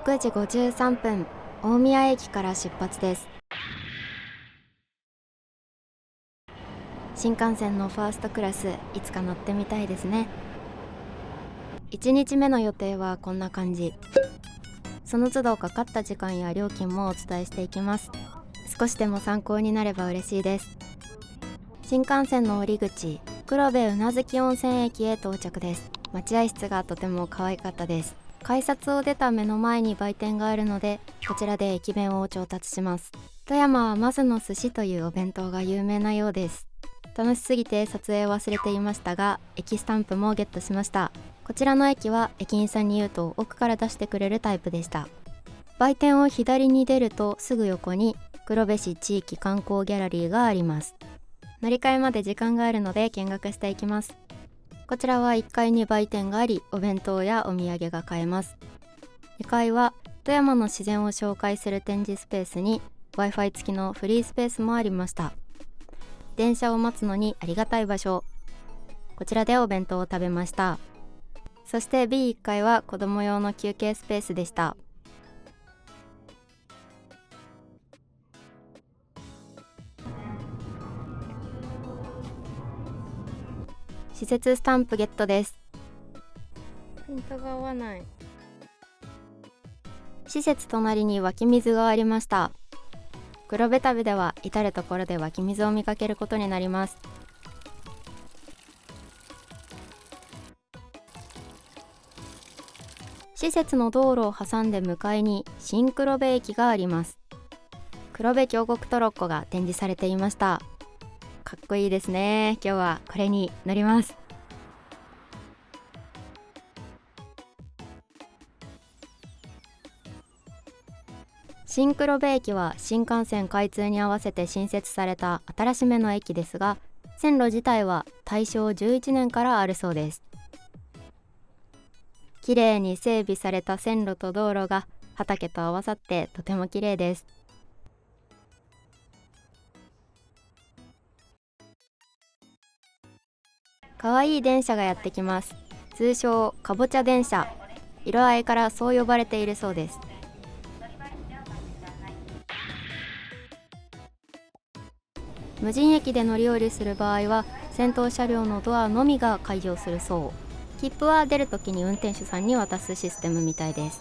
6時53分、大宮駅から出発です。新幹線のファーストクラス、いつか乗ってみたいですね。1日目の予定はこんな感じ。その都度かかった時間や料金もお伝えしていきます。少しでも参考になれば嬉しいです。新幹線の降り口、黒部宇奈月温泉駅へ到着です。待合室がとても可愛かったです。改札を出た目の前に売店があるので、こちらで駅弁を調達します。富山はマスの寿司というお弁当が有名なようです。楽しすぎて撮影を忘れていましたが、駅スタンプもゲットしました。こちらの駅は駅員さんに言うと奥から出してくれるタイプでした。売店を左に出るとすぐ横に黒部市地域観光ギャラリーがあります。乗り換えまで時間があるので見学していきます。こちらは1階に売店があり、お弁当やお土産が買えます。2階は富山の自然を紹介する展示スペースに Wi-Fi 付きのフリースペースもありました。電車を待つのにありがたい場所。こちらでお弁当を食べました。そして B1 階は子供用の休憩スペースでした。施設スタンプゲットです。プリントが合わない。施設隣に湧き水がありました。黒部旅では至る所で湧き水を見かけることになります。施設の道路を挟んで向かいに新黒部駅があります。黒部峡谷トロッコが展示されていました。かっこいいですね。今日はこれに乗ります。新黒部駅は新幹線開通に合わせて新設された新しめの駅ですが、線路自体は大正11年からあるそうです。綺麗に整備された線路と道路が畑と合わさってとても綺麗です。かわいい電車がやってきます。通称かぼちゃ電車。色合いからそう呼ばれているそうです。無人駅で乗り降りする場合は先頭車両のドアのみが開場するそう。切符は出るときに運転手さんに渡すシステムみたいです。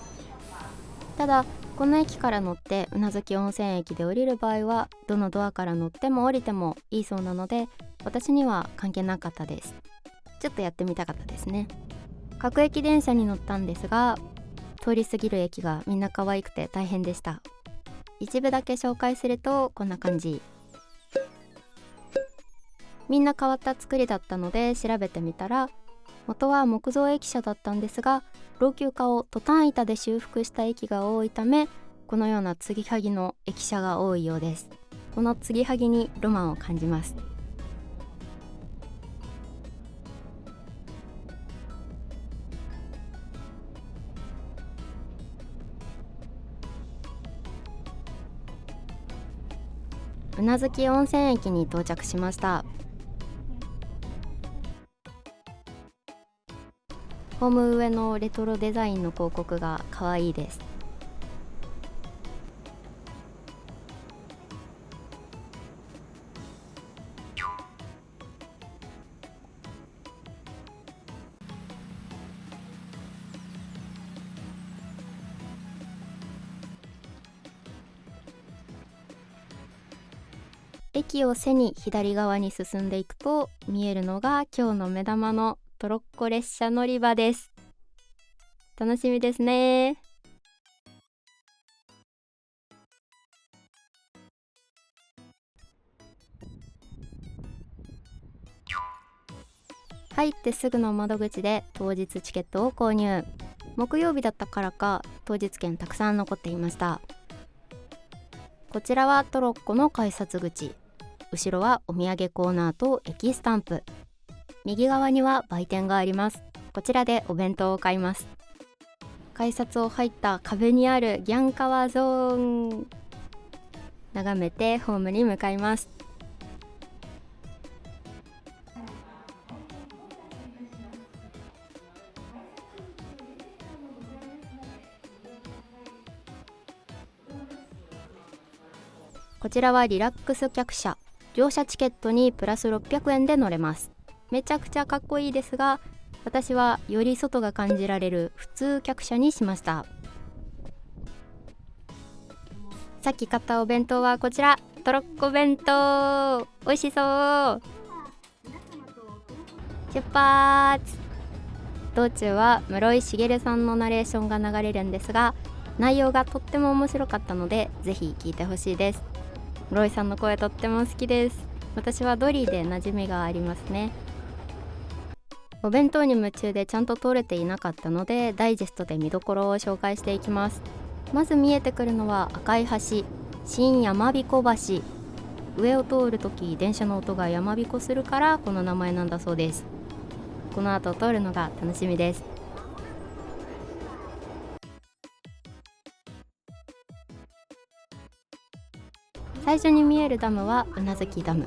ただこの駅から乗って宇奈月温泉駅で降りる場合はどのドアから乗っても降りてもいいそうなので、私には関係なかったです。ちょっとやってみたかったですね。各駅電車に乗ったんですが、通り過ぎる駅がみんな可愛くて大変でした。一部だけ紹介するとこんな感じ。みんな変わった作りだったので調べてみたら、元は木造駅舎だったんですが、老朽化をトタン板で修復した駅が多いため、このような継ぎはぎの駅舎が多いようです。この継ぎはぎにロマンを感じます。宇奈月温泉駅に到着しました。ホーム上のレトロデザインの広告が可愛いです。駅を背に左側に進んでいくと見えるのが今日の目玉のトロッコ列車乗り場です。楽しみですね。入ってすぐの窓口で当日チケットを購入。木曜日だったからか当日券たくさん残っていました。こちらはトロッコの改札口。後ろはお土産コーナーと駅スタンプ。右側には売店があります。こちらでお弁当を買います。改札を入った壁にあるギャンカワゾーン。眺めてホームに向かいます。こちらはリラックス客車、乗車チケットにプラス600円で乗れます。めちゃくちゃかっこいいですが、私はより外が感じられる普通客車にしました。さっき買ったお弁当はこちら、トロッコ弁当、美味しそう。出発。道中は室井茂さんのナレーションが流れるんですが、内容がとっても面白かったのでぜひ聞いてほしいです。室井さんの声とっても好きです。私はドリーで馴染みがありますね。お弁当に夢中でちゃんと撮れていなかったので、ダイジェストで見どころを紹介していきます。まず見えてくるのは赤い橋、新山彦橋。上を通るとき電車の音が山彦するからこの名前なんだそうです。この後通るのが楽しみです。最初に見えるダムは宇奈月ダム。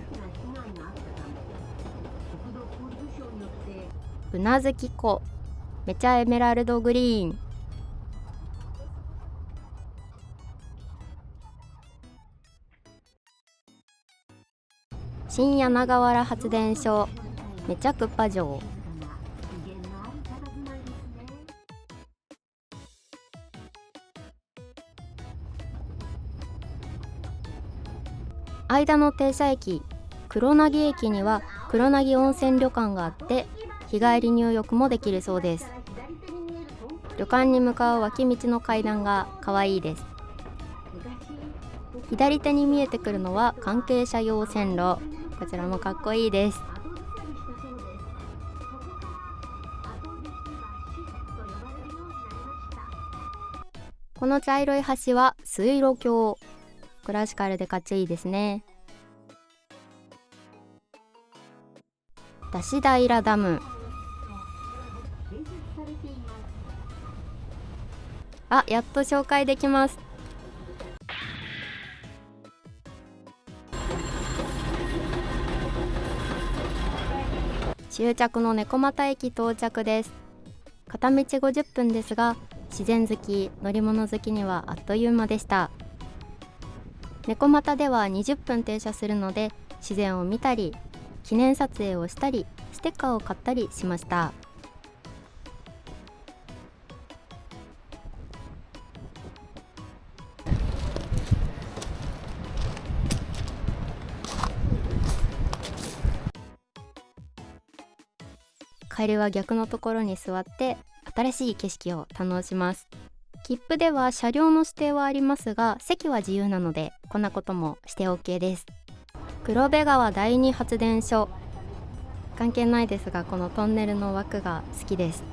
宇奈月湖、めちゃエメラルドグリーン。新柳川発電所、めちゃクッパ城。間の停車駅、黒薙駅には黒薙温泉旅館があって日帰り入浴もできるそうです。旅館に向かう脇道の階段が可愛いです。左手に見えてくるのは関係者用線路、こちらもかっこいいです。この茶色い橋は水路橋、クラシカルでかっちょいいですね。出し平ダム。あ、やっと紹介できます。終着の猫又駅到着です。片道50分ですが、自然好き、乗り物好きにはあっという間でした。猫又では20分停車するので、自然を見たり記念撮影をしたりステッカーを買ったりしました。帰りは逆のところに座って新しい景色を堪能します。切符では車両の指定はありますが、席は自由なのでこんなこともして OK です。黒部川第二発電所、関係ないですがこのトンネルの枠が好きです。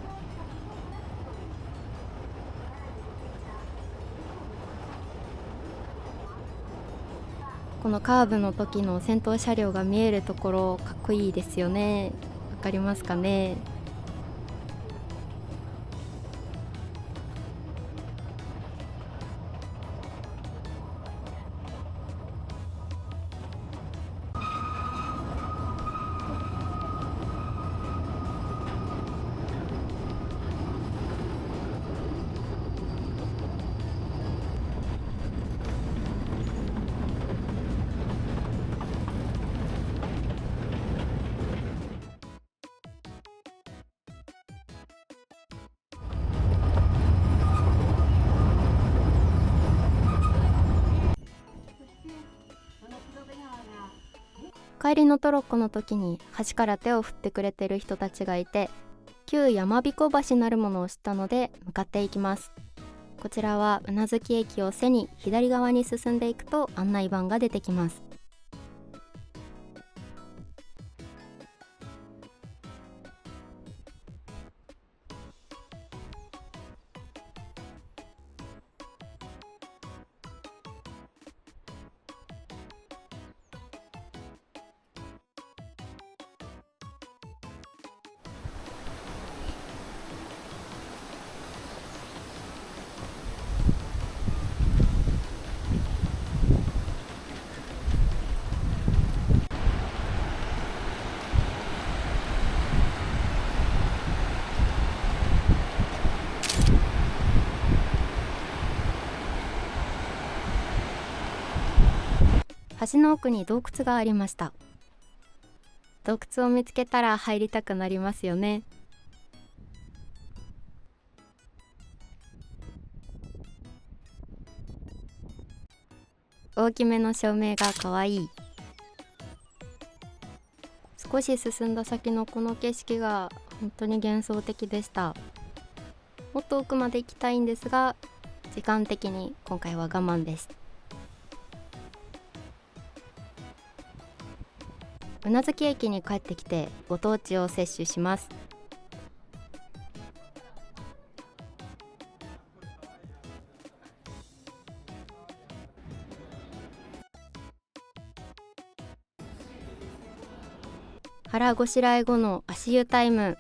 このカーブの時の先頭車両が見えるところかっこいいですよね。わかりますかね。帰りのトロッコの時に橋から手を振ってくれてる人たちがいて、旧山彦橋なるものを知ったので向かっていきます。こちらは宇奈月駅を背に左側に進んでいくと案内板が出てきます。橋の奥に洞窟がありました。洞窟を見つけたら入りたくなりますよね。大きめの照明がかわいい。少し進んだ先のこの景色が本当に幻想的でした。もっと奥まで行きたいんですが、時間的に今回は我慢です。宇奈月駅に帰ってきてご当地を摂取します。腹ごしらえ後の足湯タイム。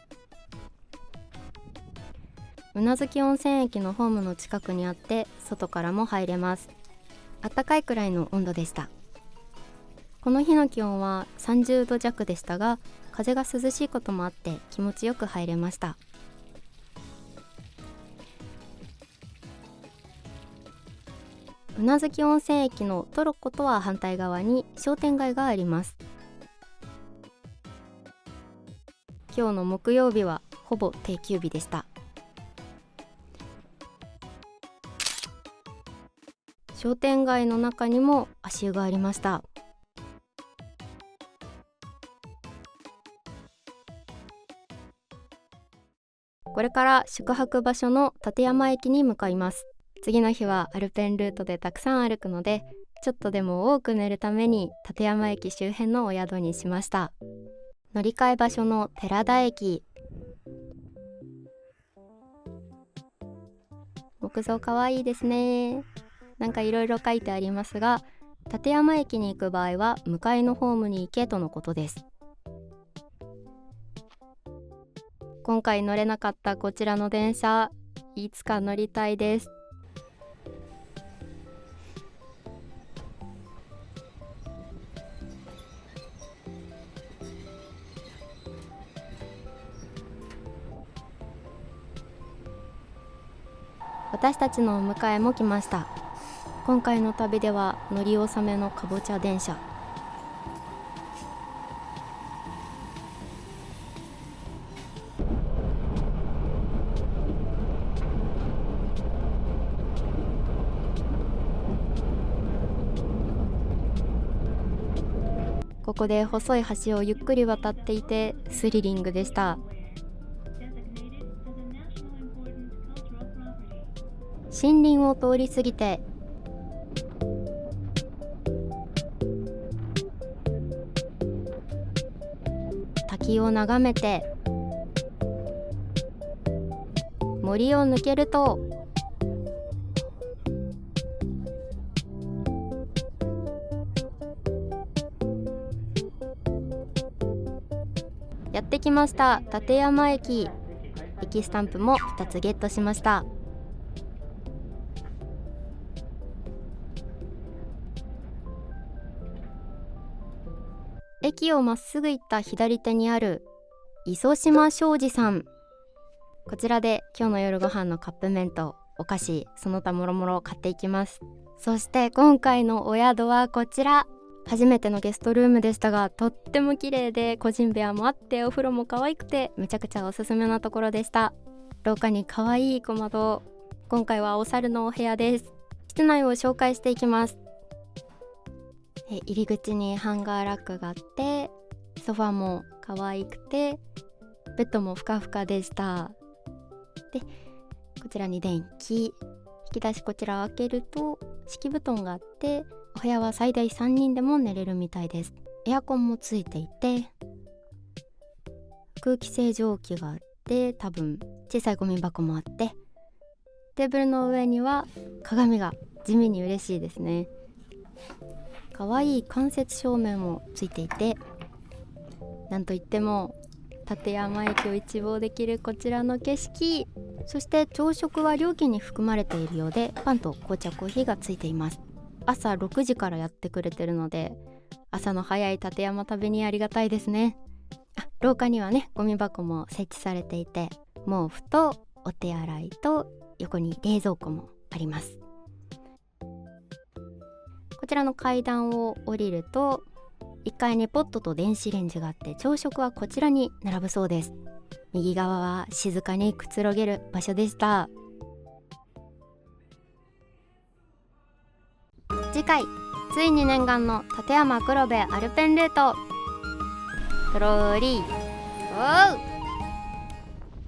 宇奈月温泉駅のホームの近くにあって、外からも入れます。あったかいくらいの温度でした。この日の気温は30度弱でしたが、風が涼しいこともあって気持ちよく入れました。宇奈月温泉駅のトロッコとは反対側に商店街があります。今日の木曜日はほぼ定休日でした。商店街の中にも足湯がありました。これから宿泊場所の立山駅に向かいます。次の日はアルペンルートでたくさん歩くので、ちょっとでも多く寝るために立山駅周辺のお宿にしました。乗り換え場所の寺田駅。木造かわいいですね。なんかいろいろ書いてありますが、立山駅に行く場合は向かいのホームに行けとのことです。今回乗れなかったこちらの電車、いつか乗りたいです。私たちのお迎えも来ました。今回の旅では乗り納めのかぼちゃ電車。ここで細い橋をゆっくり渡っていてスリリングでした。森林を通り過ぎて滝を眺めて森を抜けるとやってきました。立山駅。駅スタンプも2つゲットしました。駅をまっすぐ行った左手にある磯島商事さん。こちらで今日の夜ご飯のカップ麺とお菓子、その他もろもろ買っていきます。そして今回のお宿はこちら。初めてのゲストルームでしたが、とっても綺麗で個人部屋もあってお風呂も可愛くてめちゃくちゃおすすめなところでした。廊下に可愛い小窓。今回はお猿のお部屋です。室内を紹介していきます。入り口にハンガーラックがあって、ソファも可愛くてベッドもふかふかでした。でこちらに電気、引き出しこちらを開けると敷布団があって、お部屋は最大3人でも寝れるみたいです。エアコンもついていて空気清浄機があって、多分小さいゴミ箱もあって、テーブルの上には鏡が地味に嬉しいですね。かわいい間接照明もついていて、なんといっても立山駅を一望できるこちらの景色。そして朝食は料金に含まれているようで、パンと紅茶コーヒーがついています。朝6時からやってくれてるので、朝の早い立山旅にありがたいですね。廊下にはね、ゴミ箱も設置されていて、毛布とお手洗いと横に冷蔵庫もあります。ここちらの階段を降りると1階にポットと電子レンジがあって、朝食はこちらに並ぶそうです。右側は静かにくつろげる場所でした。次回、ついに念願の立山黒部アルペンルート。トローリーゴー。